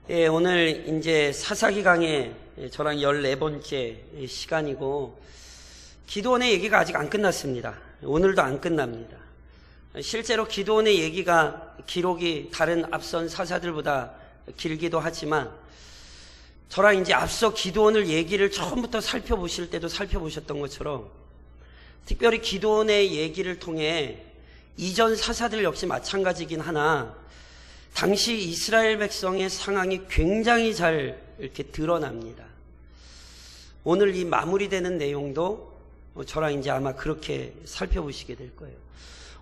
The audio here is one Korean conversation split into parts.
예, 오늘 이제 사사기 강의 저랑 14번째 시간이고, 기드온의 얘기가 아직 안 끝났습니다. 오늘도 안 끝납니다. 실제로 기드온의 얘기가 기록이 다른 앞선 사사들보다 길기도 하지만, 저랑 이제 앞서 기드온을 얘기를 처음부터 살펴보실 때도 살펴보셨던 것처럼, 특별히 기드온의 얘기를 통해 이전 사사들 역시 마찬가지긴 하나, 당시 이스라엘 백성의 상황이 굉장히 잘 이렇게 드러납니다. 오늘 이 마무리되는 내용도 저랑 이제 아마 그렇게 살펴보시게 될 거예요.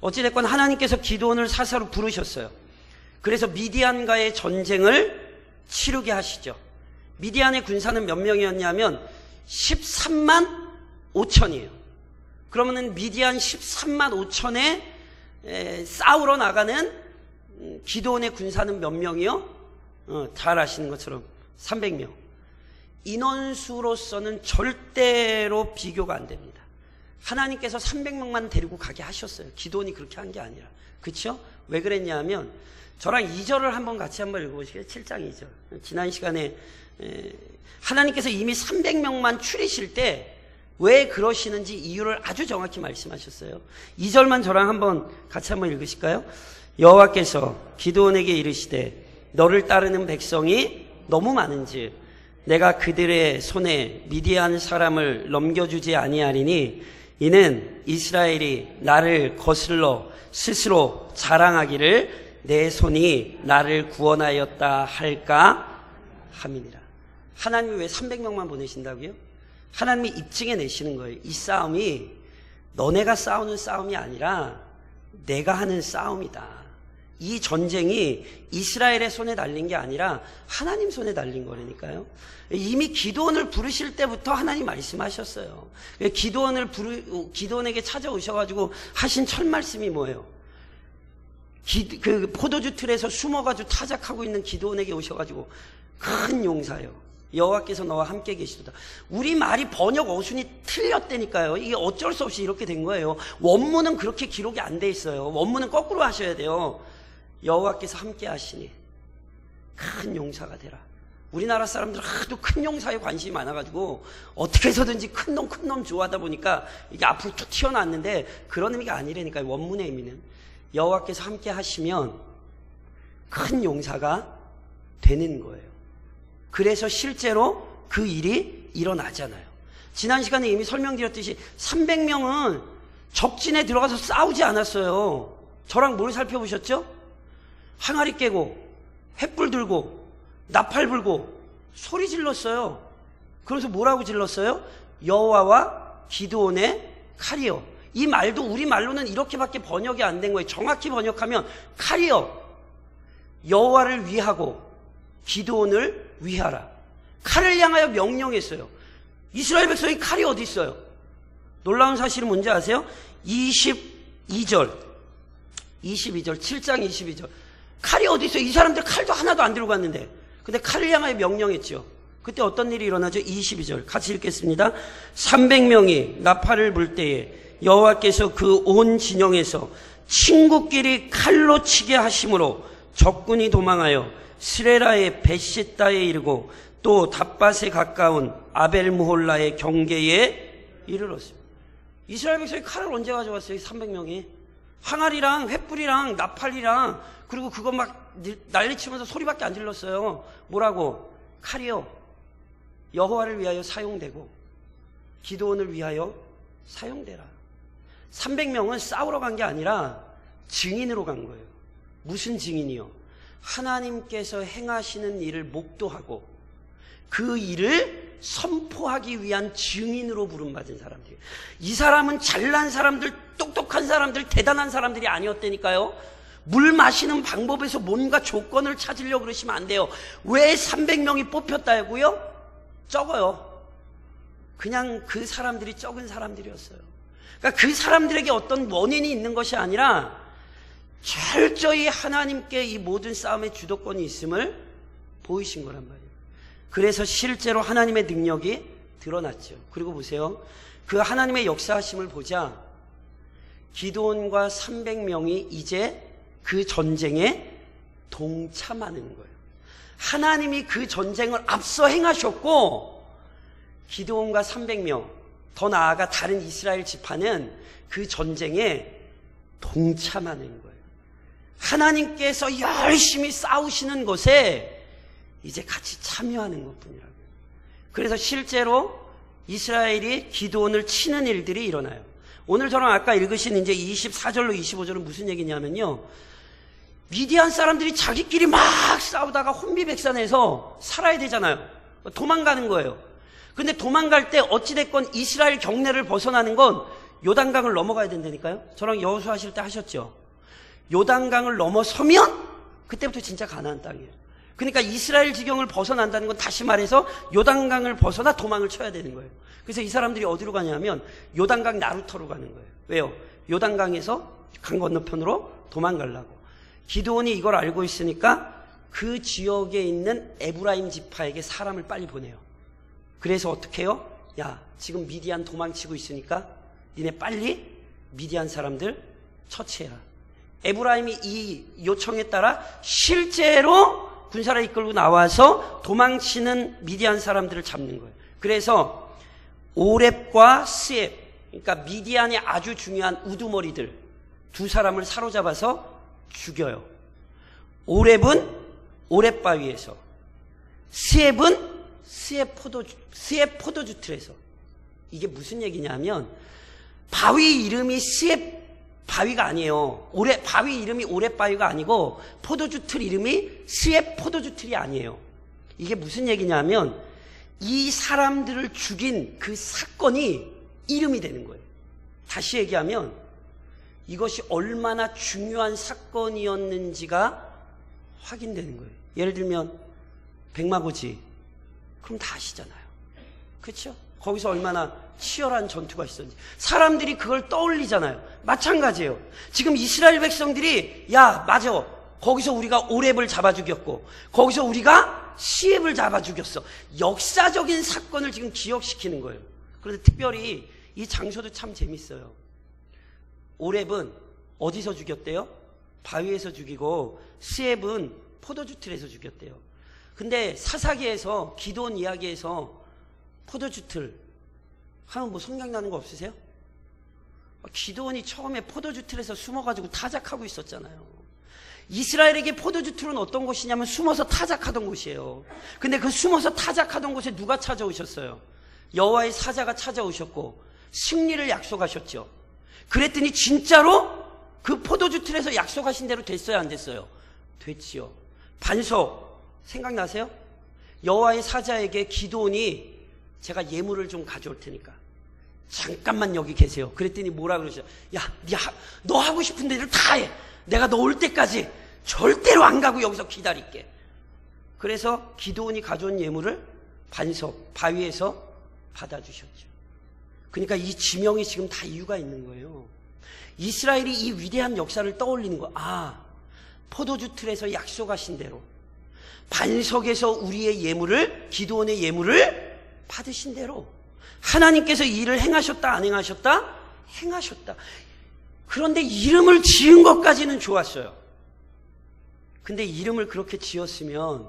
어찌됐건 하나님께서 기드온을 사사로 부르셨어요. 그래서 미디안과의 전쟁을 치르게 하시죠. 미디안의 군사는 몇 명이었냐면 13만 5천이에요. 그러면은 미디안 13만 5천에 싸우러 나가는 기드온의 군사는 몇 명이요? 잘 아시는 것처럼 300명. 인원수로서는 절대로 비교가 안 됩니다. 하나님께서 300명만 데리고 가게 하셨어요. 기드온이 그렇게 한 게 아니라. 그렇죠? 왜 그랬냐면, 저랑 2절을 한번 같이 한번 읽어보시겠어요? 7장 2절. 지난 시간에 하나님께서 이미 300명만 추리실 때 왜 그러시는지 이유를 아주 정확히 말씀하셨어요. 2절만 저랑 한번 같이 한번 읽으실까요? 여호와께서 기드온에게 이르시되 너를 따르는 백성이 너무 많은즉 내가 그들의 손에 미디안 사람을 넘겨주지 아니하리니 이는 이스라엘이 나를 거슬러 스스로 자랑하기를 내 손이 나를 구원하였다 할까 함이니라. 하나님이 왜 300명만 보내신다고요? 하나님이 입증해 내시는 거예요. 이 싸움이 너네가 싸우는 싸움이 아니라 내가 하는 싸움이다. 이 전쟁이 이스라엘의 손에 달린 게 아니라 하나님 손에 달린 거라니까요. 이미 기드온을 부르실 때부터 하나님 말씀하셨어요. 기드온에게 찾아오셔가지고 하신 첫 말씀이 뭐예요? 그 포도주 틀에서 숨어가지고 타작하고 있는 기드온에게 오셔가지고 큰 용사요. 여호와께서 너와 함께 계시도다. 우리 말이 번역 어순이 틀렸다니까요. 이게 어쩔 수 없이 이렇게 된 거예요. 원문은 그렇게 기록이 안 돼 있어요. 원문은 거꾸로 하셔야 돼요. 여호와께서 함께 하시니 큰 용사가 되라. 우리나라 사람들은 하도 큰 용사에 관심이 많아가지고 어떻게 해서든지 큰 놈 좋아하다 보니까 이게 앞으로 툭 튀어나왔는데 그런 의미가 아니라니까요. 원문의 의미는 여호와께서 함께 하시면 큰 용사가 되는 거예요. 그래서 실제로 그 일이 일어나잖아요. 지난 시간에 이미 설명드렸듯이 300명은 적진에 들어가서 싸우지 않았어요. 저랑 뭘 살펴보셨죠? 항아리 깨고 횃불 들고 나팔 불고 소리 질렀어요. 그래서 뭐라고 질렀어요? 여호와와 기드온의 칼이요. 이 말도 우리 말로는 이렇게밖에 번역이 안 된 거예요. 정확히 번역하면 칼이요. 여호와를 위하고 기드온을 위하라. 칼을 향하여 명령했어요. 이스라엘 백성이 칼이 어디 있어요? 놀라운 사실은 뭔지 아세요? 22절 7장 22절. 칼이 어디 있어요? 이 사람들 칼도 하나도 안 들고 갔는데. 근데 칼을 향하여 명령했죠. 그때 어떤 일이 일어나죠? 22절 같이 읽겠습니다. 300명이 나팔을 불 때에 여호와께서 그 온 진영에서 친구끼리 칼로 치게 하심으로 적군이 도망하여 스레라의 벳시다에 이르고 또 답밭에 가까운 아벨무홀라의 경계에 이르렀습니다. 이스라엘 백성이 칼을 언제 가져왔어요? 300명이 항아리랑 횃불이랑 나팔이랑 그리고 그거 막 난리치면서 소리밖에 안 질렀어요. 뭐라고? 칼이요. 여호와를 위하여 사용되고 기드온을 위하여 사용되라. 300명은 싸우러 간 게 아니라 증인으로 간 거예요. 무슨 증인이요? 하나님께서 행하시는 일을 목도하고 그 일을 선포하기 위한 증인으로 부름받은 사람들이에요. 이 사람은 잘난 사람들, 똑똑한 사람들, 대단한 사람들이 아니었다니까요. 물 마시는 방법에서 뭔가 조건을 찾으려고 그러시면 안 돼요. 왜 300명이 뽑혔다고요? 적어요. 그냥 그 사람들이 적은 사람들이었어요. 그러니까 그 사람들에게 어떤 원인이 있는 것이 아니라 철저히 하나님께 이 모든 싸움의 주도권이 있음을 보이신 거란 말이에요. 그래서 실제로 하나님의 능력이 드러났죠. 그리고 보세요. 그 하나님의 역사하심을 보자 기드온과 300명이 이제 그 전쟁에 동참하는 거예요. 하나님이 그 전쟁을 앞서 행하셨고 기드온과 300명, 더 나아가 다른 이스라엘 지파는 그 전쟁에 동참하는 거예요. 하나님께서 열심히 싸우시는 것에 이제 같이 참여하는 것뿐이라고요. 그래서 실제로 이스라엘이 기드온을 치는 일들이 일어나요. 오늘 저랑 아까 읽으신 이제 24절로 25절은 무슨 얘기냐면요, 미디안 사람들이 자기끼리 막 싸우다가 혼비백산해서 살아야 되잖아요. 도망가는 거예요. 근데 도망갈 때 어찌됐건 이스라엘 경내를 벗어나는 건 요단강을 넘어가야 된다니까요. 저랑 여호수아 하실 때 하셨죠. 요단강을 넘어서면 그때부터 진짜 가나안 땅이에요. 그러니까 이스라엘 지경을 벗어난다는 건 다시 말해서 요단강을 벗어나 도망을 쳐야 되는 거예요. 그래서 이 사람들이 어디로 가냐면 요단강 나루터로 가는 거예요. 왜요? 요단강에서 강 건너편으로 도망가려고. 기드온이 이걸 알고 있으니까 그 지역에 있는 에브라임 지파에게 사람을 빨리 보내요. 그래서 어떻게 해요? 야, 지금 미디안 도망치고 있으니까 니네 빨리 미디안 사람들 처치해라. 에브라임이 이 요청에 따라 실제로 군사를 이끌고 나와서 도망치는 미디안 사람들을 잡는 거예요. 그래서 오렙과 스엡, 그러니까 미디안의 아주 중요한 우두머리들 두 사람을 사로잡아서 죽여요. 오렙은 오렙바위에서, 스엡은 스엡 포도주 틀에서. 이게 무슨 얘기냐면 바위 이름이 스엡 바위가 아니에요. 바위 이름이 오렙바위가 아니고 포도주 틀 이름이 스엡 포도주 틀이 아니에요. 이게 무슨 얘기냐면 이 사람들을 죽인 그 사건이 이름이 되는 거예요. 다시 얘기하면 이것이 얼마나 중요한 사건이었는지가 확인되는 거예요. 예를 들면 백마고지, 그럼 다 아시잖아요. 그렇죠? 거기서 얼마나 치열한 전투가 있었는지 사람들이 그걸 떠올리잖아요. 마찬가지예요. 지금 이스라엘 백성들이 야, 맞아, 거기서 우리가 오렙을 잡아 죽였고 거기서 우리가 스엡을 잡아 죽였어. 역사적인 사건을 지금 기억시키는 거예요. 그런데 특별히 이 장소도 참 재밌어요. 오렙은 어디서 죽였대요? 바위에서 죽이고 스엡은 포도주 틀에서 죽였대요. 근데 사사기에서 기드온 이야기에서 포도주 틀 하면 뭐 생각나는 거 없으세요? 기드온이 처음에 포도주 틀에서 숨어가지고 타작하고 있었잖아요. 이스라엘에게 포도주 틀은 어떤 곳이냐면 숨어서 타작하던 곳이에요. 근데 그 숨어서 타작하던 곳에 누가 찾아오셨어요? 여호와의 사자가 찾아오셨고 승리를 약속하셨죠. 그랬더니 진짜로 그 포도주 틀에서 약속하신 대로 됐어요, 안 됐어요? 됐지요. 반석 생각나세요? 여호와의 사자에게 기드온이 제가 예물을 좀 가져올 테니까 잠깐만 여기 계세요. 그랬더니 뭐라 그러죠? 야, 너 하고 싶은 데를 다 해. 내가 너 올 때까지 절대로 안 가고 여기서 기다릴게. 그래서 기드온이 가져온 예물을 반석, 바위에서 받아주셨죠. 그러니까 이 지명이 지금 다 이유가 있는 거예요. 이스라엘이 이 위대한 역사를 떠올리는 거. 아, 포도주 틀에서 약속하신 대로 반석에서 우리의 예물을, 기드온의 예물을 받으신 대로 하나님께서 이 일을 행하셨다, 안 행하셨다? 행하셨다. 그런데 이름을 지은 것까지는 좋았어요. 근데 이름을 그렇게 지었으면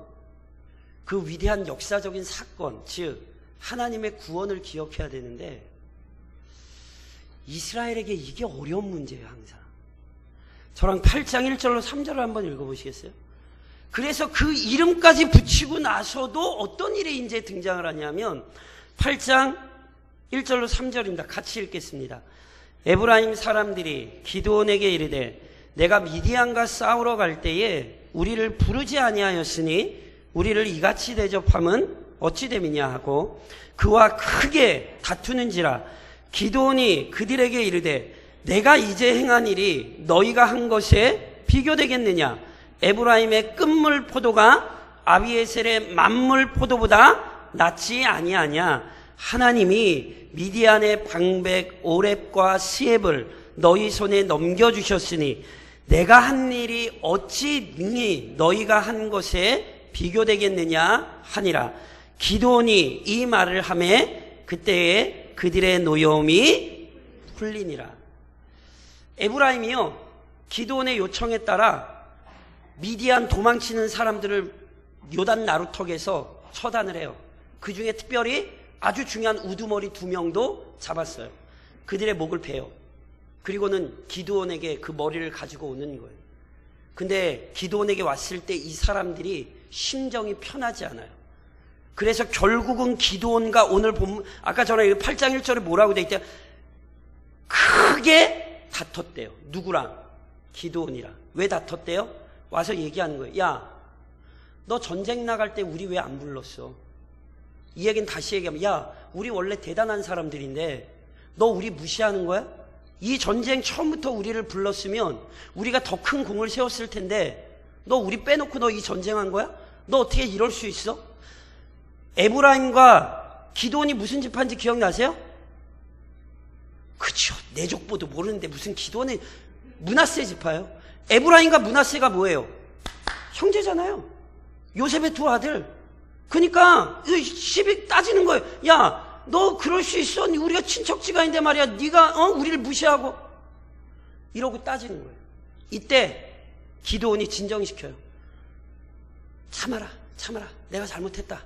그 위대한 역사적인 사건, 즉 하나님의 구원을 기억해야 되는데 이스라엘에게 이게 어려운 문제예요. 항상. 저랑 8장 1절로 3절을 한번 읽어보시겠어요? 그래서 그 이름까지 붙이고 나서도 어떤 일이 이제 등장을 하냐면 8장 1절로 3절입니다. 같이 읽겠습니다. 에브라임 사람들이 기드온에게 이르되 내가 미디안과 싸우러 갈 때에 우리를 부르지 아니하였으니 우리를 이같이 대접함은 어찌 됨이냐 하고 그와 크게 다투는지라. 기드온이 그들에게 이르되 내가 이제 행한 일이 너희가 한 것에 비교되겠느냐. 에브라임의 끝물 포도가 아비에셀의 만물 포도보다 낫지 아니하냐. 하나님이 미디안의 방백 오렙과 스엡을 너희 손에 넘겨주셨으니 내가 한 일이 어찌 능히 너희가 한 것에 비교되겠느냐 하니라. 기드온이 이 말을 하매 그때에 그들의 노여움이 풀리니라. 에브라임이요, 기드온의 요청에 따라 미디안 도망치는 사람들을 요단 나루턱에서 처단을 해요. 그 중에 특별히 아주 중요한 우두머리 2명도 잡았어요. 그들의 목을 베요. 그리고는 기드온에게 그 머리를 가지고 오는 거예요. 근데 기드온에게 왔을 때 이 사람들이 심정이 편하지 않아요. 그래서 결국은 기드온과 오늘 본, 아까 전에 8장 1절에 뭐라고 돼 있대요? 크게 다퉜대요. 누구랑? 기드온이랑. 왜 다퉜대요? 와서 얘기하는 거예요. 야, 너 전쟁 나갈 때 우리 왜 안 불렀어? 이 얘기는 다시 얘기하면, 야, 우리 원래 대단한 사람들인데 너 우리 무시하는 거야? 이 전쟁 처음부터 우리를 불렀으면 우리가 더 큰 공을 세웠을 텐데 너 우리 빼놓고 너 이 전쟁한 거야? 너 어떻게 이럴 수 있어? 에브라임과 기드온이 무슨 집한지 기억나세요? 그쵸. 내 족보도 모르는데 무슨 기드온이 므낫세 지파예요. 에브라임과 므낫세가 뭐예요? 형제잖아요. 요셉의 두 아들. 그러니까 시비 따지는 거예요. 야, 너 그럴 수 있어? 우리가 친척지간인데 말이야. 네가 우리를 무시하고 이러고 따지는 거예요. 이때 기드온이 진정시켜요. 참아라, 참아라. 내가 잘못했다.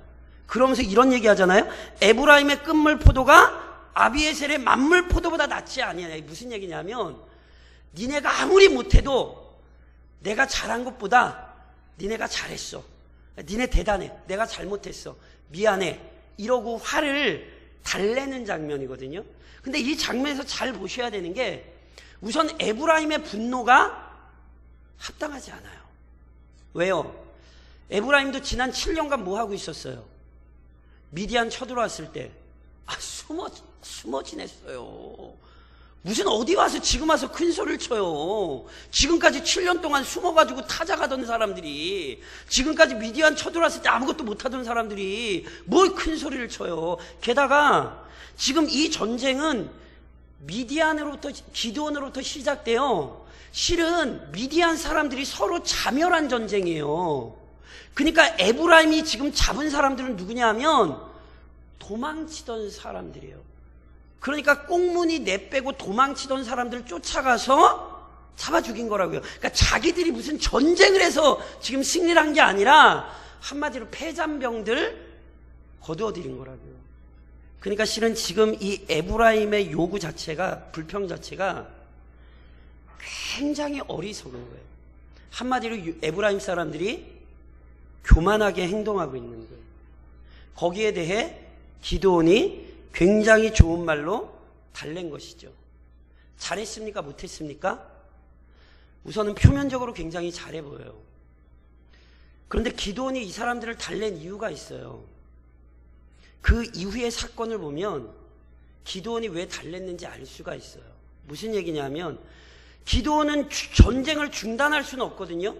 그러면서 이런 얘기 하잖아요. 에브라임의 끝물 포도가 아비에셀의 만물 포도보다 낫지 아니냐. 무슨 얘기냐면 니네가 아무리 못해도 내가 잘한 것보다 니네가 잘했어. 니네 대단해. 내가 잘못했어. 미안해. 이러고 화를 달래는 장면이거든요. 근데 이 장면에서 잘 보셔야 되는 게 우선 에브라임의 분노가 합당하지 않아요. 왜요? 에브라임도 지난 7년간 뭐 하고 있었어요? 미디안 쳐들어왔을 때 숨어 지냈어요. 무슨 어디 와서 지금 와서 큰 소리를 쳐요. 지금까지 7년 동안 숨어가지고 타작하던 사람들이, 지금까지 미디안 쳐들어왔을 때 아무것도 못하던 사람들이 뭘 큰 소리를 쳐요. 게다가 지금 이 전쟁은 미디안으로부터 기드온으로부터 시작돼요. 실은 미디안 사람들이 서로 자멸한 전쟁이에요. 그러니까 에브라임이 지금 잡은 사람들은 누구냐 하면 도망치던 사람들이에요. 그러니까 꽁무니 내빼고 도망치던 사람들을 쫓아가서 잡아 죽인 거라고요. 그러니까 자기들이 무슨 전쟁을 해서 지금 승리를 한 게 아니라 한마디로 패잔병들 거두어들인 거라고요. 그러니까 실은 지금 이 에브라임의 요구 자체가, 불평 자체가 굉장히 어리석은 거예요. 한마디로 에브라임 사람들이 교만하게 행동하고 있는 거예요. 거기에 대해 기드온이 굉장히 좋은 말로 달랜 것이죠. 잘했습니까? 못했습니까? 우선은 표면적으로 굉장히 잘해 보여요. 그런데 기드온이 이 사람들을 달랜 이유가 있어요. 그 이후의 사건을 보면 기드온이 왜 달랬는지 알 수가 있어요. 무슨 얘기냐면 기드온은 전쟁을 중단할 수는 없거든요.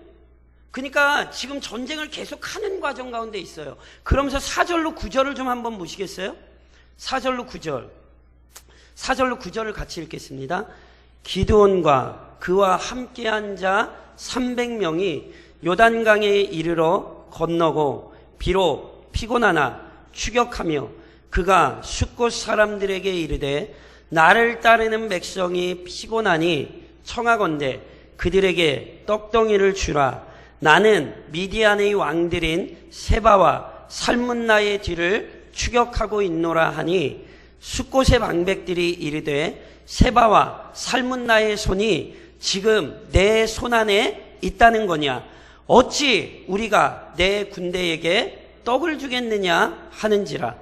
그러니까 지금 전쟁을 계속하는 과정 가운데 있어요. 그러면서 4절로 9절을 좀 한번 보시겠어요? 4절로 9절. 4절로 9절을 같이 읽겠습니다. 기드온과 그와 함께한 자 300명이 요단강에 이르러 건너고 비록 피곤하나 추격하며 그가 숫곳 사람들에게 이르되 나를 따르는 백성이 피곤하니 청하건대 그들에게 떡덩이를 주라. 나는 미디안의 왕들인 세바와 살문나의 뒤를 추격하고 있노라 하니 숫곳의 방백들이 이르되 세바와 살문나의 손이 지금 내 손 안에 있다는 거냐? 어찌 우리가 내 군대에게 떡을 주겠느냐 하는지라.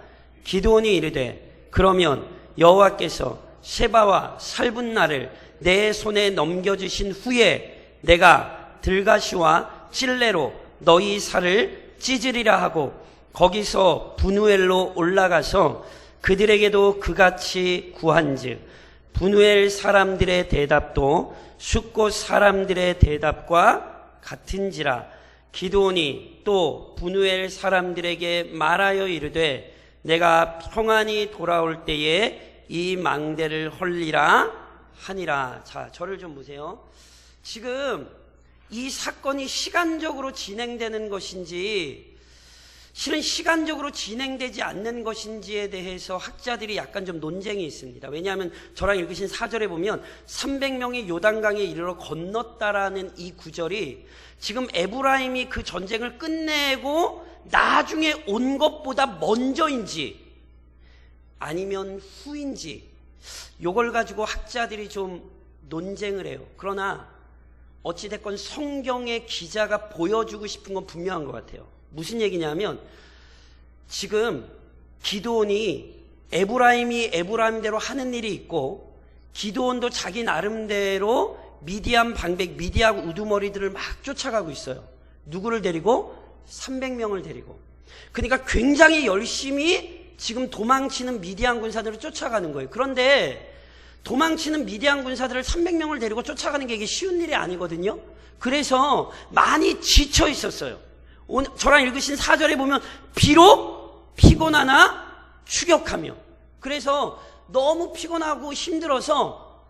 기드온이 이르되 그러면 여호와께서 세바와 살문나를 내 손에 넘겨주신 후에 내가 들가시와 찔레로 너희 살을 찢으리라 하고 거기서 분우엘로 올라가서 그들에게도 그같이 구한즉 분우엘 사람들의 대답도 숫곳 사람들의 대답과 같은지라. 기드온이 또 분우엘 사람들에게 말하여 이르되 내가 평안히 돌아올 때에 이 망대를 헐리라 하니라. 자, 저를 좀 보세요. 지금 이 사건이 시간적으로 진행되는 것인지 실은 시간적으로 진행되지 않는 것인지에 대해서 학자들이 약간 좀 논쟁이 있습니다. 왜냐하면 저랑 읽으신 4절에 보면 300명이 요단강에 이르러 건넜다라는 이 구절이 지금 에브라임이 그 전쟁을 끝내고 나중에 온 것보다 먼저인지 아니면 후인지 요걸 가지고 학자들이 좀 논쟁을 해요. 그러나 어찌됐건 성경의 기자가 보여주고 싶은 건 분명한 것 같아요. 무슨 얘기냐면 지금 기드온이 에브라임이 에브라임대로 하는 일이 있고 기드온도 자기 나름대로 미디안 방백, 미디안 우두머리들을 막 쫓아가고 있어요. 누구를 데리고? 300명을 데리고. 그러니까 굉장히 열심히 지금 도망치는 미디안 군사들을 쫓아가는 거예요. 그런데 도망치는 미디안 군사들을 300명을 데리고 쫓아가는 게 이게 쉬운 일이 아니거든요. 그래서 많이 지쳐 있었어요. 오늘 저랑 읽으신 4절에 보면 비록 피곤하나 추격하며, 그래서 너무 피곤하고 힘들어서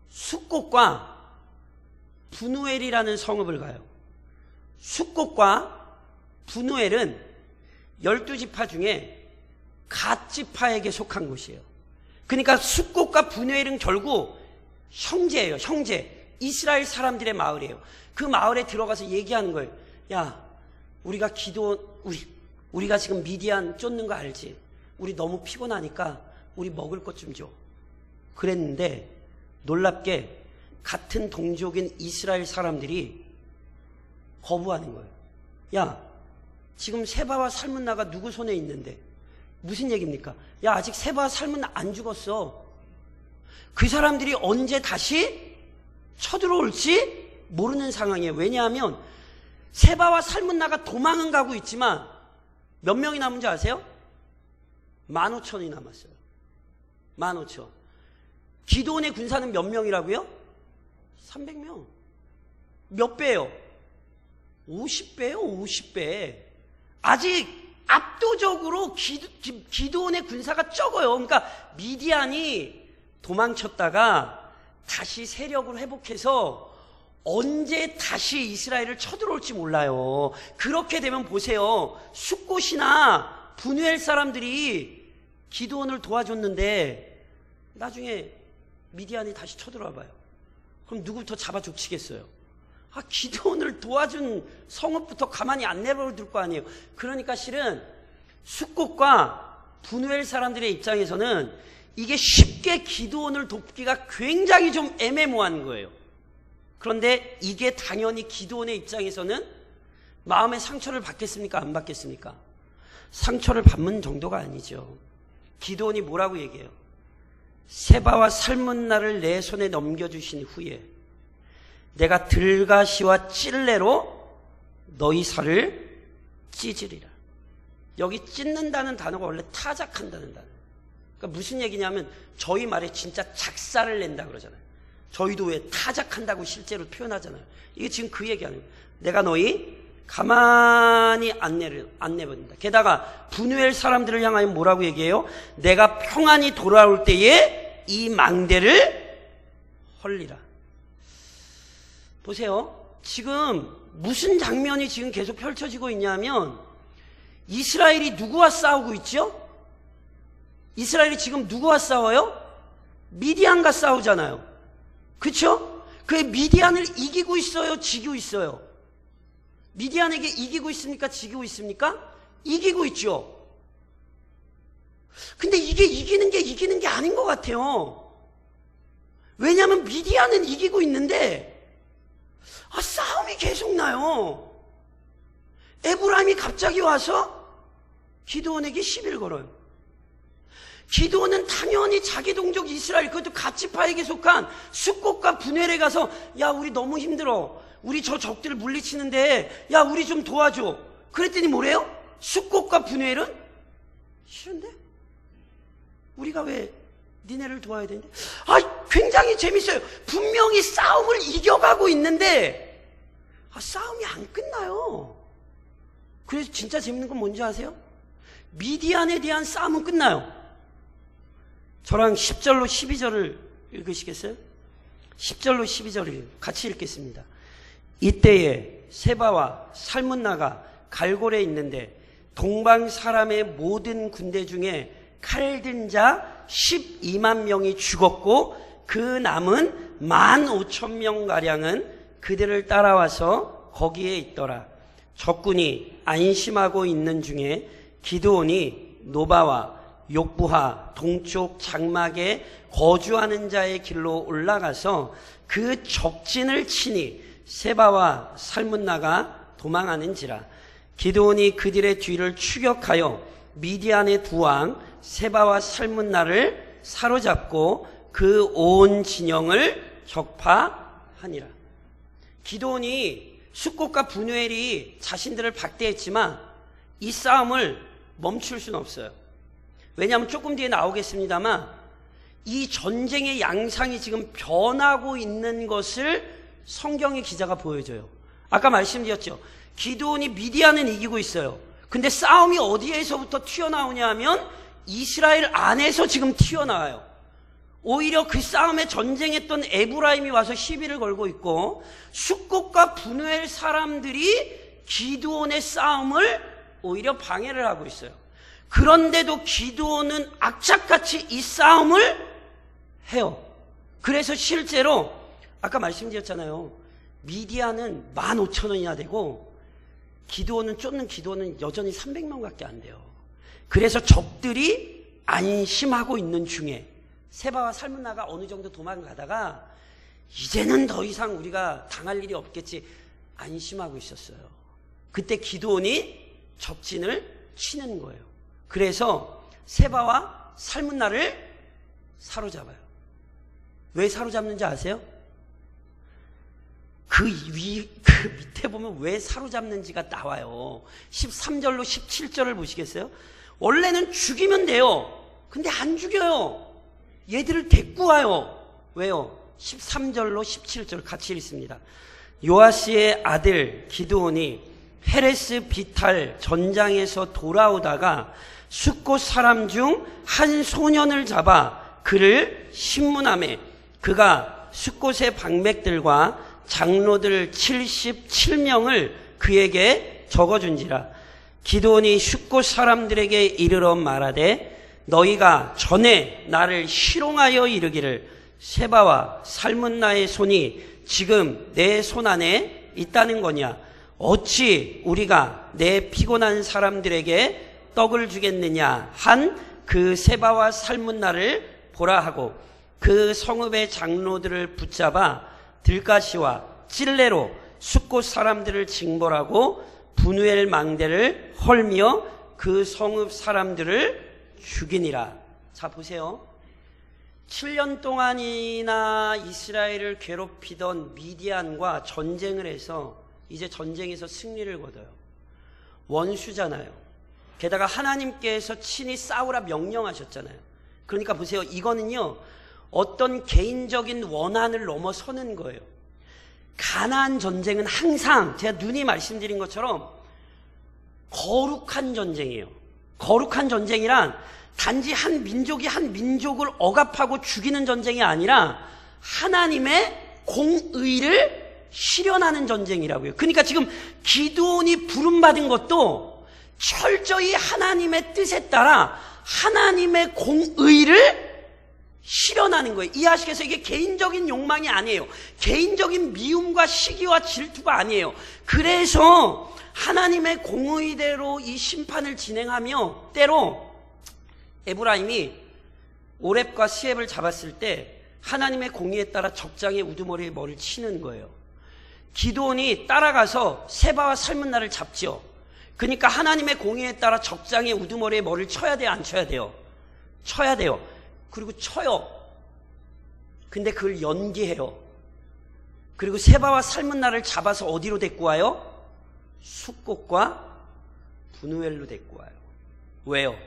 숫곳과 분우엘이라는 성읍을 가요. 숫곳과 분우엘은 12지파 중에 갓지파에게 속한 곳이에요. 그러니까 숫곳과 분우엘은 결국 형제예요. 형제. 이스라엘 사람들의 마을이에요. 그 마을에 들어가서 얘기하는 거예요. 야, 우리가 우리가 지금 미디안 쫓는 거 알지? 우리 너무 피곤하니까 우리 먹을 것 좀 줘. 그랬는데 놀랍게 같은 동족인 이스라엘 사람들이 거부하는 거예요. 야, 지금 세바와 살문나가 누구 손에 있는데? 무슨 얘기입니까? 야, 아직 세바와 살문나 안 죽었어. 그 사람들이 언제 다시 쳐들어올지 모르는 상황이에요. 왜냐하면 세바와 살문나가 도망은 가고 있지만 몇 명이 남은 줄 아세요? 15,000이 남았어요. 15,000. 기드온의 군사는 몇 명이라고요? 300명. 몇 배요? 50배요, 50배. 아직 압도적으로 기드온의 군사가 적어요. 그러니까 미디안이 도망쳤다가 다시 세력을 회복해서 언제 다시 이스라엘을 쳐들어올지 몰라요. 그렇게 되면 보세요. 숫곳이나 분우엘 사람들이 기드온을 도와줬는데 나중에 미디안이 다시 쳐들어와 봐요. 그럼 누구부터 잡아 죽치겠어요? 기드온을 도와준 성읍부터 가만히 안 내버려둘 거 아니에요. 그러니까 실은 숫곳과 분우엘 사람들의 입장에서는 이게 쉽게 기드온을 돕기가 굉장히 좀 애매모호한 거예요. 그런데 이게 당연히 기드온의 입장에서는 마음의 상처를 받겠습니까? 안 받겠습니까? 상처를 받는 정도가 아니죠. 기드온이 뭐라고 얘기해요? 세바와 살문나를 내 손에 넘겨주신 후에 내가 들가시와 찔레로 너희 살을 찢으리라. 여기 찢는다는 단어가 원래 타작한다는 단어. 그러니까 무슨 얘기냐면 저희 말에 진짜 작사를 낸다 그러잖아요. 저희도 왜 타작한다고 실제로 표현하잖아요. 이게 지금 그 얘기하는 거예요. 내가 너희 가만히 안 내버린다. 게다가 분우엘 사람들을 향하여 뭐라고 얘기해요? 내가 평안히 돌아올 때에 이 망대를 헐리라. 보세요. 지금 무슨 장면이 지금 계속 펼쳐지고 있냐면 이스라엘이 누구와 싸우고 있죠? 이스라엘이 지금 누구와 싸워요? 미디안과 싸우잖아요. 그렇죠? 그 미디안을 이기고 있어요? 지고 있어요? 미디안에게 이기고 있습니까? 지고 있습니까? 이기고 있죠. 근데 이게 이기는 게 아닌 것 같아요. 왜냐하면 미디안은 이기고 있는데 싸움이 계속 나요. 에브라임이 갑자기 와서 기드온에게 시비를 걸어요. 기드온은 당연히 자기 동족 이스라엘, 그것도 갓지파에게 속한 숫곳과 분우엘에 가서 야, 우리 너무 힘들어. 우리 저 적들을 물리치는데 야, 우리 좀 도와줘. 그랬더니 뭐래요? 숫곳과 분우엘은 싫은데? 우리가 왜 니네를 도와야 되는데? 굉장히 재밌어요. 분명히 싸움을 이겨가고 있는데 싸움이 안 끝나요. 그래서 진짜 재밌는 건 뭔지 아세요? 미디안에 대한 싸움은 끝나요. 저랑 10절로 12절을 읽으시겠어요? 10절로 12절을 같이 읽겠습니다. 이때에 세바와 살문나가 갈골에 있는데 동방 사람의 모든 군대 중에 칼든 자 12만 명이 죽었고 그 남은 15,000명가량은 그들을 따라와서 거기에 있더라. 적군이 안심하고 있는 중에 기드온이 노바와 욕부하 동쪽 장막에 거주하는 자의 길로 올라가서 그 적진을 치니 세바와 살문나가 도망하는지라. 기드온이 그들의 뒤를 추격하여 미디안의 두 왕 세바와 살문나를 사로잡고 그 온 진영을 격파하니라. 기드온이 숫꽃과 분우엘이 자신들을 박대했지만 이 싸움을 멈출 수는 없어요. 왜냐하면 조금 뒤에 나오겠습니다만 이 전쟁의 양상이 지금 변하고 있는 것을 성경의 기자가 보여줘요. 아까 말씀드렸죠. 기드온이 미디안은 이기고 있어요. 근데 싸움이 어디에서부터 튀어나오냐 하면 이스라엘 안에서 지금 튀어나와요. 오히려 그 싸움에 전쟁했던 에브라임이 와서 시비를 걸고 있고 숫꽃과 분우엘 사람들이 기드온의 싸움을 오히려 방해를 하고 있어요. 그런데도 기드온은 악착같이 이 싸움을 해요. 그래서 실제로 아까 말씀드렸잖아요. 미디안은 15,000원이나 되고 쫓는 기드온은 여전히 300명밖에 안 돼요. 그래서 적들이 안심하고 있는 중에 세바와 살문나가 어느 정도 도망가다가 이제는 더 이상 우리가 당할 일이 없겠지 안심하고 있었어요. 그때 기드온이 적진을 치는 거예요. 그래서 세바와 살문나를 사로잡아요. 왜 사로잡는지 아세요? 그 밑에 보면 왜 사로잡는지가 나와요. 13절로 17절을 보시겠어요? 원래는 죽이면 돼요. 근데 안 죽여요. 얘들을 데리고 와요. 왜요? 13절로 17절 같이 읽습니다. 요아스의 아들 기드온이 헤레스 비탈 전장에서 돌아오다가 숫꽃 사람 중 한 소년을 잡아 그를 신문하매 그가 숫꽃의 방백들과 장로들 77명을 그에게 적어준지라. 기드온이 숫꽃 사람들에게 이르러 말하되 너희가 전에 나를 희롱하여 이르기를 세바와 살문나의 손이 지금 내 손 안에 있다는 거냐. 어찌 우리가 내 피곤한 사람들에게 떡을 주겠느냐 한 그 세바와 살문나를 보라 하고 그 성읍의 장로들을 붙잡아 들가시와 찔레로 숫꽃 사람들을 징벌하고 분우엘 망대를 헐며 그 성읍 사람들을 죽이니라. 자 보세요. 7년 동안이나 이스라엘을 괴롭히던 미디안과 전쟁을 해서 이제 전쟁에서 승리를 거둬요. 원수잖아요. 게다가 하나님께서 친히 싸우라 명령하셨잖아요. 그러니까 보세요. 이거는요 어떤 개인적인 원한을 넘어서는 거예요. 가나안 전쟁은 항상 제가 눈이 말씀드린 것처럼 거룩한 전쟁이에요. 거룩한 전쟁이란 단지 한 민족이 한 민족을 억압하고 죽이는 전쟁이 아니라 하나님의 공의를 실현하는 전쟁이라고요. 그러니까 지금 기드온이 부름받은 것도 철저히 하나님의 뜻에 따라 하나님의 공의를 실현하는 거예요. 이해하시겠어요? 이게 개인적인 욕망이 아니에요. 개인적인 미움과 시기와 질투가 아니에요. 그래서 하나님의 공의대로 이 심판을 진행하며 때로 에브라임이 오렙과 스엡을 잡았을 때 하나님의 공의에 따라 적장의 우두머리에 머리를 치는 거예요. 기드온이 따라가서 세바와 살문나를 잡죠. 그러니까 하나님의 공의에 따라 적장의 우두머리에 머리를 쳐야 돼요? 안 쳐야 돼요? 쳐야 돼요. 그리고 쳐요. 근데 그걸 연기해요. 그리고 세바와 살문나를 잡아서 어디로 데리고 와요? 숫꽃과 분우엘로 데리고 와요. 왜요?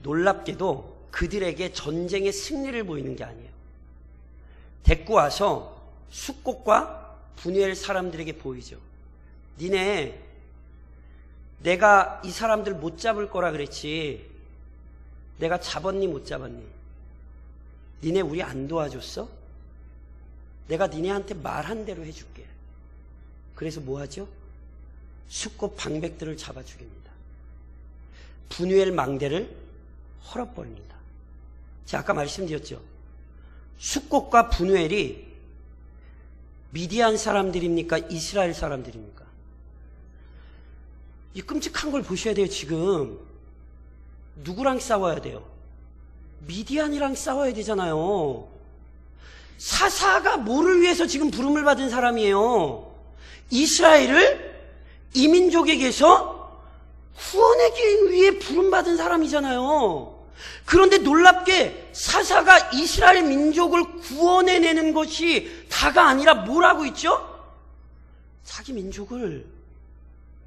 놀랍게도 그들에게 전쟁의 승리를 보이는 게 아니에요. 데리고 와서 숫꽃과 분우엘 사람들에게 보이죠. 니네 내가 이 사람들 못 잡을 거라 그랬지 내가 잡았니 못 잡았니? 니네 우리 안 도와줬어? 내가 니네한테 말한 대로 해줄게. 그래서 뭐 하죠? 숫꽃 방백들을 잡아 죽입니다. 분우엘 망대를 헐어버립니다. 제가 아까 말씀드렸죠. 숫꽃과 분우엘이 미디안 사람들입니까? 이스라엘 사람들입니까? 이 끔찍한 걸 보셔야 돼요. 지금 누구랑 싸워야 돼요? 미디안이랑 싸워야 되잖아요. 사사가 뭐를 위해서 지금 부름을 받은 사람이에요? 이스라엘을 이민족에게서 구원하기 위해 부름받은 사람이잖아요. 그런데 놀랍게 사사가 이스라엘 민족을 구원해내는 것이 다가 아니라 뭘 하고 있죠? 자기 민족을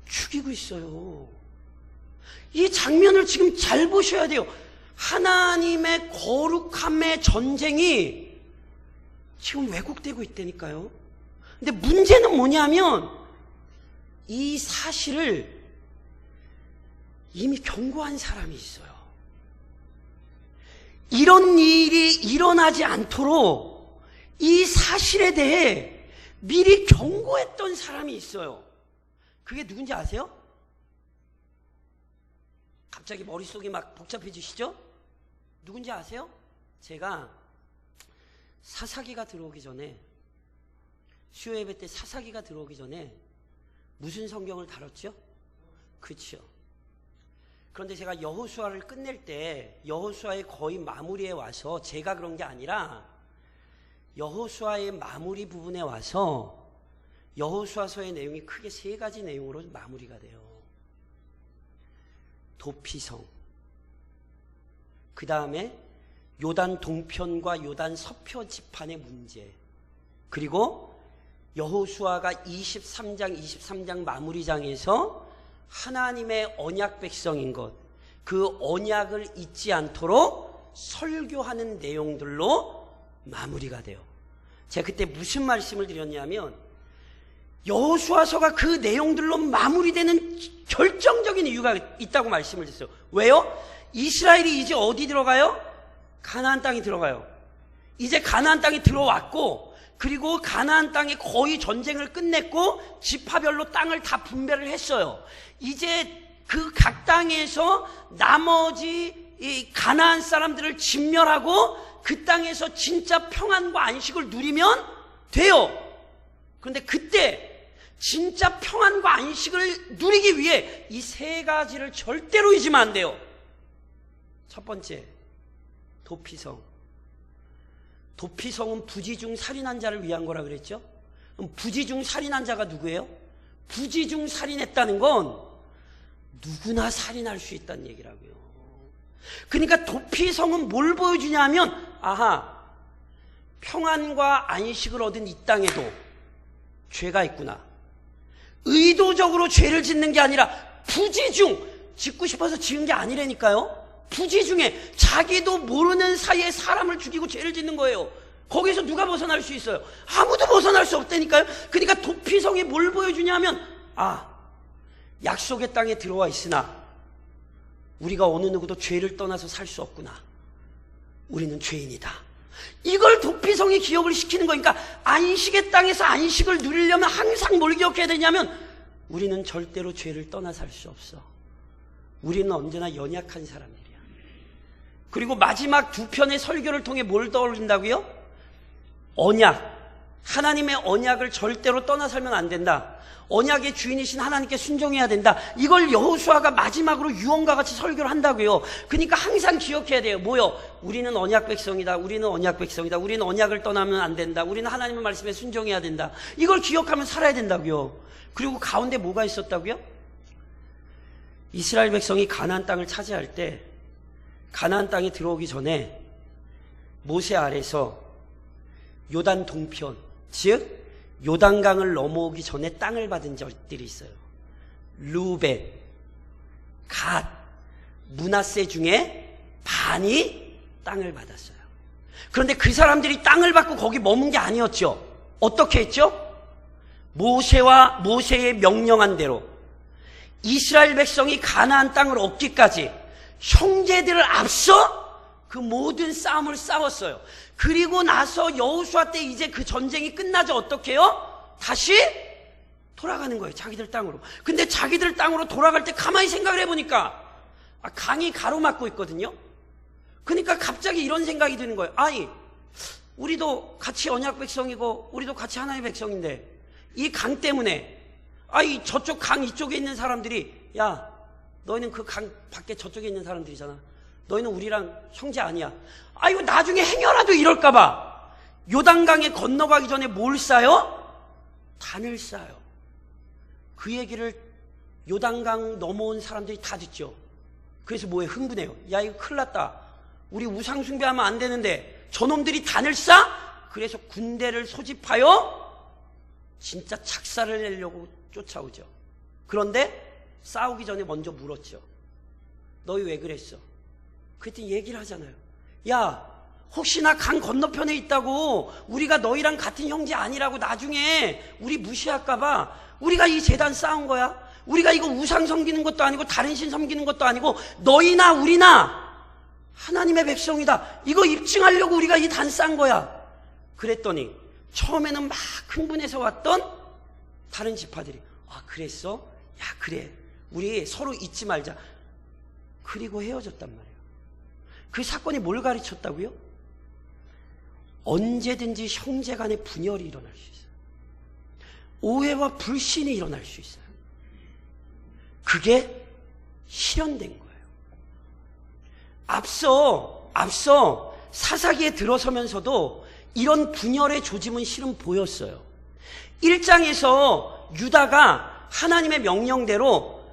죽이고 있어요. 이 장면을 지금 잘 보셔야 돼요. 하나님의 거룩함의 전쟁이 지금 왜곡되고 있다니까요. 근데 문제는 뭐냐면 이 사실을 이미 경고한 사람이 있어요. 이런 일이 일어나지 않도록 이 사실에 대해 미리 경고했던 사람이 있어요. 그게 누군지 아세요? 갑자기 머릿속이 막 복잡해지시죠? 누군지 아세요? 제가 사사기가 들어오기 전에, 수요 예배 때 사사기가 들어오기 전에 무슨 성경을 다뤘죠? 그렇죠. 그런데 제가 여호수아를 끝낼 때 여호수아의 거의 마무리에 와서, 제가 그런 게 아니라 여호수아의 마무리 부분에 와서 여호수아서의 내용이 크게 세 가지 내용으로 마무리가 돼요. 도피성, 그 다음에 요단 동편과 요단 서표 지판의 문제, 그리고 여호수아가 23장 마무리장에서 하나님의 언약 백성인 것, 그 언약을 잊지 않도록 설교하는 내용들로 마무리가 돼요. 제가 그때 무슨 말씀을 드렸냐면, 여호수아서가 그 내용들로 마무리되는 결정적인 이유가 있다고 말씀을 드렸어요. 왜요? 이스라엘이 이제 어디 들어가요? 가나안 땅에 들어가요. 이제 가나안 땅에 들어왔고, 그리고 가나안 땅에 거의 전쟁을 끝냈고 지파별로 땅을 다 분배를 했어요. 이제 그 각 땅에서 나머지 이 가나안 사람들을 진멸하고 그 땅에서 진짜 평안과 안식을 누리면 돼요. 그런데 그때 진짜 평안과 안식을 누리기 위해 이 세 가지를 절대로 잊으면 안 돼요. 첫 번째, 도피성. 도피성은 부지중 살인한 자를 위한 거라 그랬죠? 그럼 부지중 살인한 자가 누구예요? 부지중 살인했다는 건 누구나 살인할 수 있다는 얘기라고요. 그러니까 도피성은 뭘 보여주냐면, 아하, 평안과 안식을 얻은 이 땅에도 죄가 있구나. 의도적으로 죄를 짓는 게 아니라 부지중, 짓고 싶어서 지은 게 아니라니까요. 부지중에 자기도 모르는 사이에 사람을 죽이고 죄를 짓는 거예요. 거기서 누가 벗어날 수 있어요? 아무도 벗어날 수 없다니까요. 그러니까 도피성이 뭘 보여주냐면, 약속의 땅에 들어와 있으나 우리가 어느 누구도 죄를 떠나서 살 수 없구나. 우리는 죄인이다. 이걸 도피성이 기억을 시키는 거니까, 안식의 땅에서 안식을 누리려면 항상 뭘 기억해야 되냐면, 우리는 절대로 죄를 떠나 살 수 없어. 우리는 언제나 연약한 사람들이야. 그리고 마지막 두 편의 설교를 통해 뭘 떠올린다고요? 언약. 하나님의 언약을 절대로 떠나 살면 안 된다. 언약의 주인이신 하나님께 순종해야 된다. 이걸 여호수아가 마지막으로 유언과 같이 설교를 한다고요. 그러니까 항상 기억해야 돼요. 뭐요? 우리는 언약 백성이다. 우리는 언약 백성이다. 우리는 언약을 떠나면 안 된다. 우리는 하나님의 말씀에 순종해야 된다. 이걸 기억하면 살아야 된다고요. 그리고 가운데 뭐가 있었다고요? 이스라엘 백성이 가나안 땅을 차지할 때, 가나안 땅에 들어오기 전에 모세 아래서 요단 동편, 즉 요단강을 넘어오기 전에 땅을 받은 적들이 있어요. 루벤, 갓, 므낫세 중에 반이 땅을 받았어요. 그런데 그 사람들이 땅을 받고 거기 머문 게 아니었죠. 어떻게 했죠? 모세의 명령한 대로 이스라엘 백성이 가나안 땅을 얻기까지 형제들을 앞서 그 모든 싸움을 싸웠어요. 그리고 나서 여호수아 때 이제 그 전쟁이 끝나죠. 어떻게 해요? 다시 돌아가는 거예요. 자기들 땅으로. 근데 자기들 땅으로 돌아갈 때 가만히 생각을 해보니까 강이 가로막고 있거든요. 그러니까 갑자기 이런 생각이 드는 거예요. 아니, 우리도 같이 언약 백성이고 우리도 같이 하나님의 백성인데 이 강 때문에 저쪽 강 이쪽에 있는 사람들이 야, 너희는 그 강 밖에 저쪽에 있는 사람들이잖아. 너희는 우리랑 형제 아니야. 이거 나중에 행여라도 이럴까봐 요단강에 건너가기 전에 뭘 쌓아요? 단을 쌓아요. 그 얘기를 요단강 넘어온 사람들이 다 듣죠. 그래서 뭐에 흥분해요. 야, 이거 큰일 났다. 우리 우상 숭배하면 안 되는데 저놈들이 단을 쌓아? 그래서 군대를 소집하여 진짜 착사를 내려고 쫓아오죠. 그런데 싸우기 전에 먼저 물었죠. 너희 왜 그랬어? 그랬더니 얘기를 하잖아요. 야, 혹시나 강 건너편에 있다고 우리가 너희랑 같은 형제 아니라고 나중에 우리 무시할까봐 우리가 이 제단 쌓은 거야. 우리가 이거 우상 섬기는 것도 아니고 다른 신 섬기는 것도 아니고 너희나 우리나 하나님의 백성이다. 이거 입증하려고 우리가 이 단 쌓은 거야. 그랬더니 처음에는 막 흥분해서 왔던 다른 지파들이 그랬어? 야, 그래. 우리 서로 잊지 말자. 그리고 헤어졌단 말이에요. 그 사건이 뭘 가르쳤다고요? 언제든지 형제 간의 분열이 일어날 수 있어요. 오해와 불신이 일어날 수 있어요. 그게 실현된 거예요. 앞서 사사기에 들어서면서도 이런 분열의 조짐은 실은 보였어요. 1장에서 유다가 하나님의 명령대로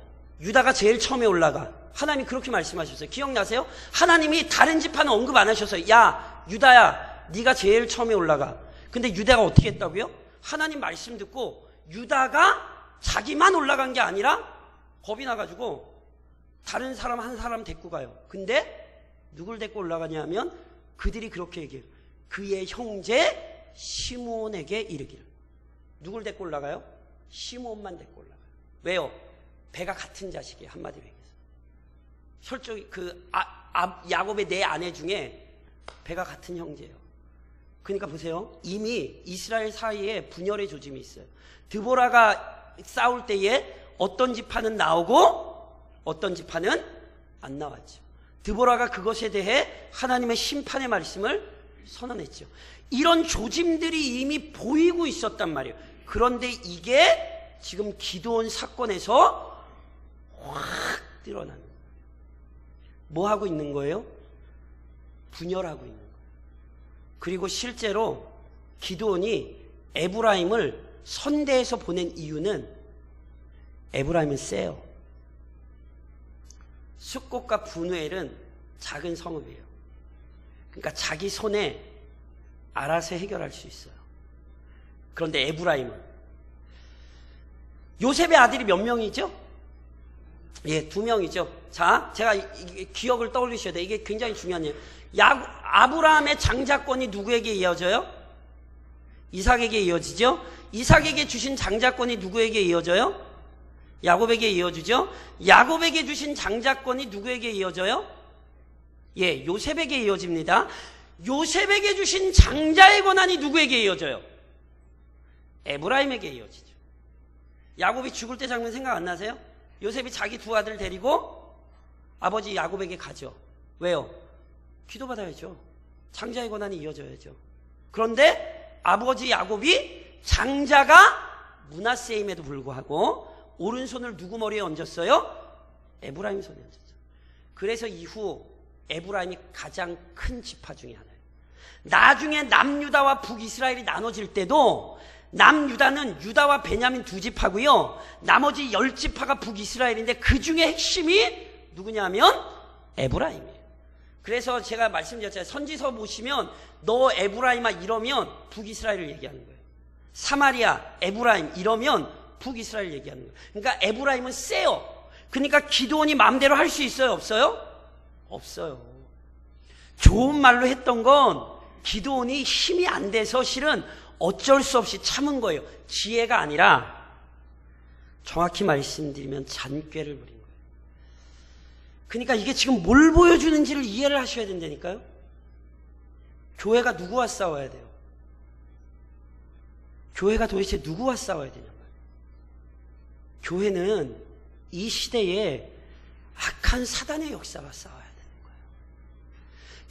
유다가 제일 처음에 올라가. 하나님이 그렇게 말씀하셨어요. 기억나세요? 하나님이 다른 지파는 언급 안 하셨어요. 야, 유다야, 네가 제일 처음에 올라가. 근데 유다가 어떻게 했다고요? 하나님 말씀 듣고 유다가 자기만 올라간 게 아니라 겁이 나가지고 다른 사람 한 사람 데리고 가요. 근데 누굴 데리고 올라가냐면 그들이 그렇게 얘기해요. 그의 형제 시므온에게 이르기를. 누굴 데리고 올라가요? 시므온만 데리고 올라가요. 왜요? 배가 같은 자식이에요. 한마디로 얘기해서. 혈족이 야곱의 네 아내 중에 배가 같은 형제예요. 그러니까 보세요. 이미 이스라엘 사이에 분열의 조짐이 있어요. 드보라가 싸울 때에 어떤 지파는 나오고 어떤 지파는 안 나왔죠. 드보라가 그것에 대해 하나님의 심판의 말씀을 선언했죠. 이런 조짐들이 이미 보이고 있었단 말이에요. 그런데 이게 지금 기드온 사건에서 확 드러나는 거예요. 뭐 하고 있는 거예요? 분열하고 있는 거예요. 그리고 실제로 기드온이 에브라임을 선대에서 보낸 이유는 에브라임은 세요. 숫꽃과 분우엘은 작은 성읍이에요. 그러니까 자기 손에 알아서 해결할 수 있어요. 그런데 에브라임은 요셉의 아들이 몇 명이죠? 예, 2명이죠. 자, 제가 기억을 떠올리셔야 돼요. 이게 굉장히 중요한 일이에요. 아브라함의 장자권이 누구에게 이어져요? 이삭에게 이어지죠? 이삭에게 주신 장자권이 누구에게 이어져요? 야곱에게 이어지죠? 야곱에게 주신 장자권이 누구에게 이어져요? 예, 요셉에게 이어집니다. 요셉에게 주신 장자의 권한이 누구에게 이어져요? 에브라임에게 이어지죠. 야곱이 죽을 때 장면 생각 안 나세요? 요셉이 자기 두 아들 데리고 아버지 야곱에게 가죠. 왜요? 기도받아야죠. 장자의 권한이 이어져야죠. 그런데 아버지 야곱이 장자가 므낫세임에도 불구하고 오른손을 누구 머리에 얹었어요? 에브라임 손에 얹었죠. 그래서 이후 에브라임이 가장 큰 지파 중에 하나예요. 나중에 남유다와 북이스라엘이 나눠질 때도 남유다는 유다와 베냐민 두 지파고요. 나머지 10지파가 북이스라엘인데 그 중에 핵심이 누구냐면 에브라임이에요. 그래서 제가 말씀드렸잖아요. 선지서 보시면 너 에브라임아 이러면 북이스라엘을 얘기하는 거예요. 사마리아, 에브라임 이러면 북이스라엘 얘기하는 거예요. 그러니까 에브라임은 세요. 그러니까 기드온이 마음대로 할 수 있어요? 없어요? 없어요. 좋은 말로 했던 건 기드온이 힘이 안 돼서 실은 어쩔 수 없이 참은 거예요. 지혜가 아니라 정확히 말씀드리면 잔꾀를 부린 거예요. 그러니까 이게 지금 뭘 보여주는지를 이해를 하셔야 된다니까요. 교회가 누구와 싸워야 돼요? 교회가 도대체 누구와 싸워야 되냐 말이에요. 교회는 이 시대에 악한 사단의 역사가 싸워야 되는 거예요.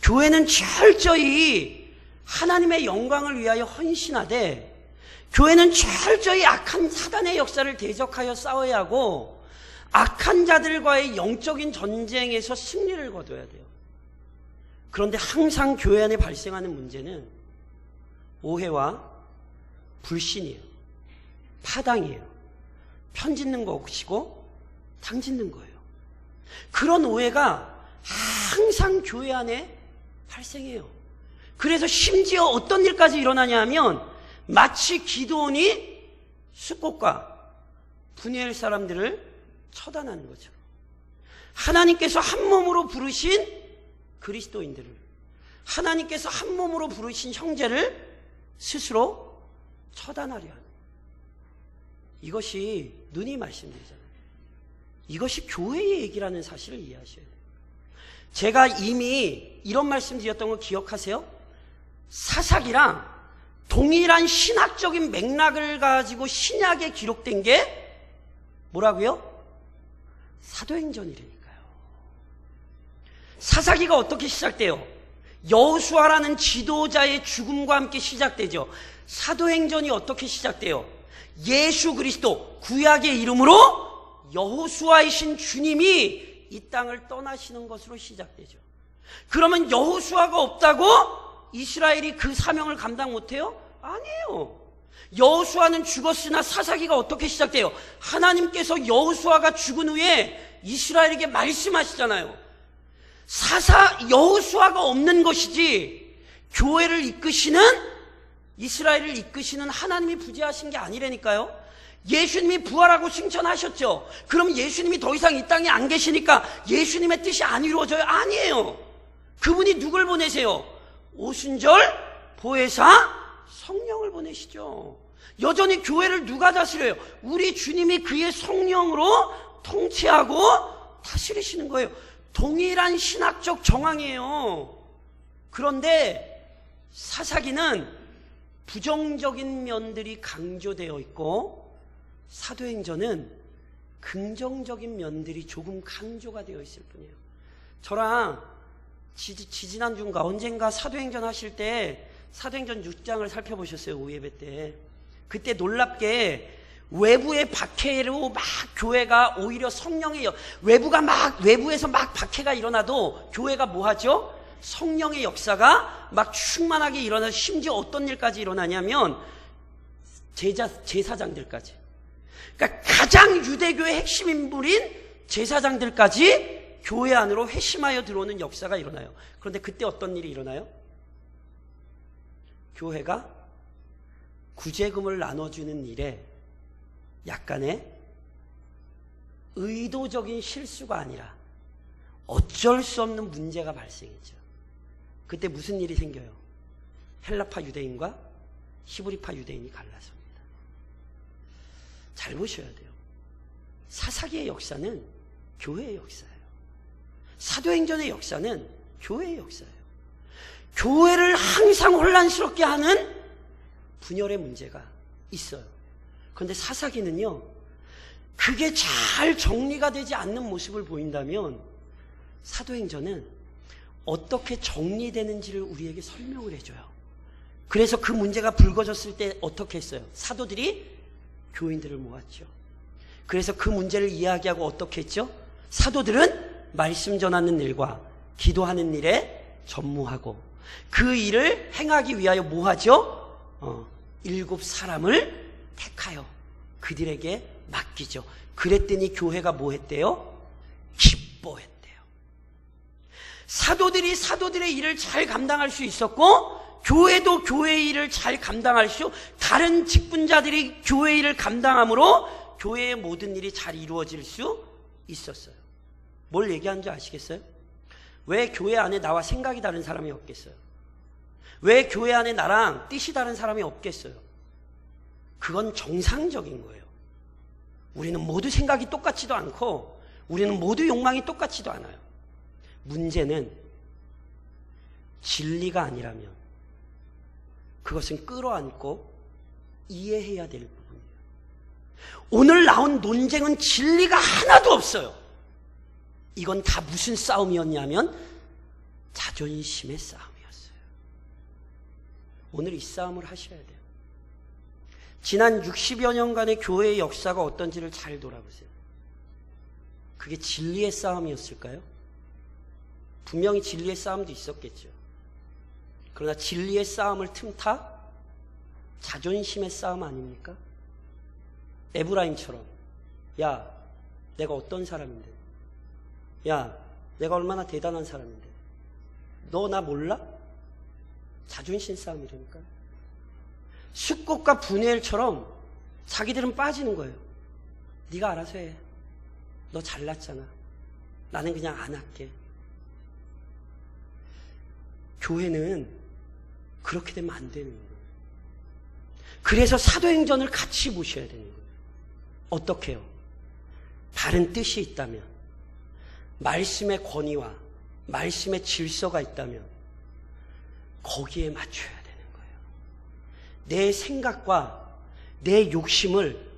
교회는 철저히 하나님의 영광을 위하여 헌신하되, 교회는 철저히 악한 사단의 역사를 대적하여 싸워야 하고, 악한 자들과의 영적인 전쟁에서 승리를 거둬야 돼요. 그런데 항상 교회 안에 발생하는 문제는 오해와 불신이에요. 파당이에요. 편 짓는 것이고 당 짓는 거예요. 그런 오해가 항상 교회 안에 발생해요. 그래서 심지어 어떤 일까지 일어나냐 하면, 마치 기드온이 숫곳과 분이엘 사람들을 처단하는 거죠. 하나님께서 한 몸으로 부르신 그리스도인들을, 하나님께서 한 몸으로 부르신 형제를 스스로 처단하려 하는, 이것이 눈이 말씀드리잖아요. 이것이 교회의 얘기라는 사실을 이해하셔야 돼요. 제가 이미 이런 말씀 드렸던 거 기억하세요? 사사기랑 동일한 신학적인 맥락을 가지고 신약에 기록된 게 뭐라고요? 사도행전이라니까요. 사사기가 어떻게 시작돼요? 여호수아라는 지도자의 죽음과 함께 시작되죠. 사도행전이 어떻게 시작돼요? 예수 그리스도, 구약의 이름으로 여호수아이신 주님이 이 땅을 떠나시는 것으로 시작되죠. 그러면 여호수아가 없다고 이스라엘이 그 사명을 감당 못해요? 아니에요. 여호수아는 죽었으나 사사기가 어떻게 시작돼요? 하나님께서 여호수아가 죽은 후에 이스라엘에게 말씀하시잖아요. 여호수아가 없는 것이지 교회를 이끄시는, 이스라엘을 이끄시는 하나님이 부재하신 게 아니라니까요. 예수님이 부활하고 승천하셨죠. 그럼 예수님이 더 이상 이 땅에 안 계시니까 예수님의 뜻이 안 이루어져요? 아니에요. 그분이 누굴 보내세요? 오순절 보혜사 성령을 보내시죠. 여전히 교회를 누가 다스려요? 우리 주님이 그의 성령으로 통치하고 다스리시는 거예요. 동일한 신학적 정황이에요. 그런데 사사기는 부정적인 면들이 강조되어 있고, 사도행전은 긍정적인 면들이 조금 강조가 되어 있을 뿐이에요. 저랑 지지난주인가 언젠가 사도행전 하실 때 사도행전 6장을 살펴보셨어요. 오예배 때. 그때 놀랍게 외부의 박해로 막 교회가 오히려 성령의 외부에서 막 박해가 일어나도 교회가 뭐 하죠? 성령의 역사가 막 충만하게 일어나서, 심지어 어떤 일까지 일어나냐면 제사장들까지, 그러니까 가장 유대교의 핵심 인물인 제사장들까지 교회 안으로 회심하여 들어오는 역사가 일어나요. 그런데 그때 어떤 일이 일어나요? 교회가 구제금을 나눠주는 일에 약간의 의도적인 실수가 아니라 어쩔 수 없는 문제가 발생했죠. 그때 무슨 일이 생겨요? 헬라파 유대인과 히브리파 유대인이 갈라섭니다. 잘 보셔야 돼요. 사사기의 역사는 교회의 역사예요. 사도행전의 역사는 교회의 역사예요. 교회를 항상 혼란스럽게 하는 분열의 문제가 있어요. 그런데 사사기는요, 그게 잘 정리가 되지 않는 모습을 보인다면 사도행전은 어떻게 정리되는지를 우리에게 설명을 해줘요. 그래서 그 문제가 불거졌을 때 어떻게 했어요? 사도들이 교인들을 모았죠. 그래서 그 문제를 이야기하고 어떻게 했죠? 사도들은 말씀 전하는 일과 기도하는 일에 전무하고, 그 일을 행하기 위하여 뭐 하죠? 7 사람을 택하여 그들에게 맡기죠. 그랬더니 교회가 뭐 했대요? 기뻐했대요. 사도들이 사도들의 일을 잘 감당할 수 있었고, 교회도 교회의 일을 잘 감당할 수, 다른 직분자들이 교회 일을 감당함으로 교회의 모든 일이 잘 이루어질 수 있었어요. 뭘 얘기하는 줄 아시겠어요? 왜 교회 안에 나와 생각이 다른 사람이 없겠어요? 왜 교회 안에 나랑 뜻이 다른 사람이 없겠어요? 그건 정상적인 거예요. 우리는 모두 생각이 똑같지도 않고, 우리는 모두 욕망이 똑같지도 않아요. 문제는 진리가 아니라면 그것은 끌어안고 이해해야 될 부분이에요. 오늘 나온 논쟁은 진리가 하나도 없어요. 이건 다 무슨 싸움이었냐면 자존심의 싸움이었어요. 오늘 이 싸움을 하셔야 돼요. 지난 60여 년간의 교회의 역사가 어떤지를 잘 돌아보세요. 그게 진리의 싸움이었을까요? 분명히 진리의 싸움도 있었겠죠. 그러나 진리의 싸움을 틈타 자존심의 싸움 아닙니까? 에브라임처럼, 야, 내가 어떤 사람인데, 야, 내가 얼마나 대단한 사람인데, 너 나 몰라? 자존심 싸움이라니까. 숫꽃과 분해엘처럼 자기들은 빠지는 거예요. 네가 알아서 해. 너 잘났잖아. 나는 그냥 안 할게. 교회는 그렇게 되면 안 되는 거예요. 그래서 사도행전을 같이 보셔야 되는 거예요. 어떻게 해요? 바른 뜻이 있다면, 말씀의 권위와 말씀의 질서가 있다면 거기에 맞춰야 되는 거예요. 내 생각과 내 욕심을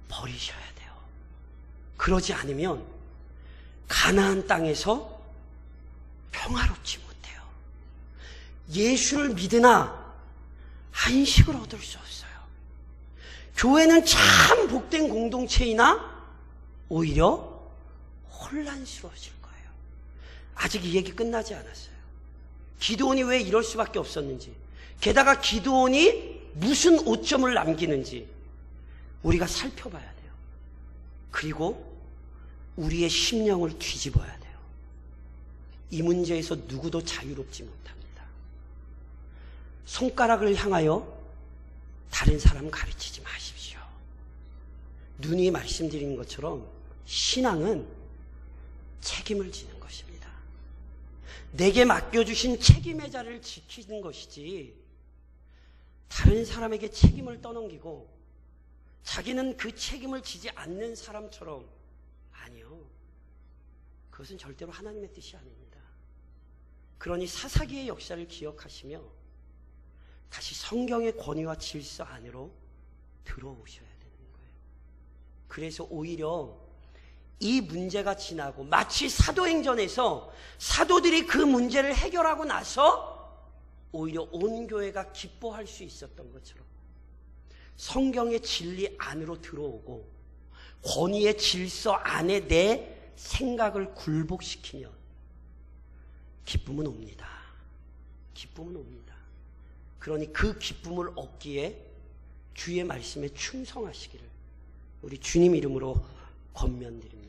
버리셔야 돼요. 그러지 않으면 가나안 땅에서 평화롭지 못해요. 예수를 믿으나 안식을 얻을 수 없어요. 교회는 참 복된 공동체이나 오히려 혼란스러워질 거예요. 아직 이 얘기 끝나지 않았어요. 기드온이 왜 이럴 수밖에 없었는지, 게다가 기드온이 무슨 오점을 남기는지 우리가 살펴봐야 돼요. 그리고 우리의 심령을 뒤집어야 돼요. 이 문제에서 누구도 자유롭지 못합니다. 손가락을 향하여 다른 사람 가르치지 마십시오. 누누이 말씀드린 것처럼 신앙은 책임을 지는 것입니다. 내게 맡겨주신 책임의 자리를 지키는 것이지, 다른 사람에게 책임을 떠넘기고 자기는 그 책임을 지지 않는 사람처럼, 아니요. 그것은 절대로 하나님의 뜻이 아닙니다. 그러니 사사기의 역사를 기억하시며 다시 성경의 권위와 질서 안으로 들어오셔야 되는 거예요. 그래서 오히려 이 문제가 지나고 마치 사도행전에서 사도들이 그 문제를 해결하고 나서 오히려 온 교회가 기뻐할 수 있었던 것처럼 성경의 진리 안으로 들어오고 권위의 질서 안에 내 생각을 굴복시키면 기쁨은 옵니다. 기쁨은 옵니다. 그러니 그 기쁨을 얻기에 주의 말씀에 충성하시기를 우리 주님 이름으로 권면드립니다.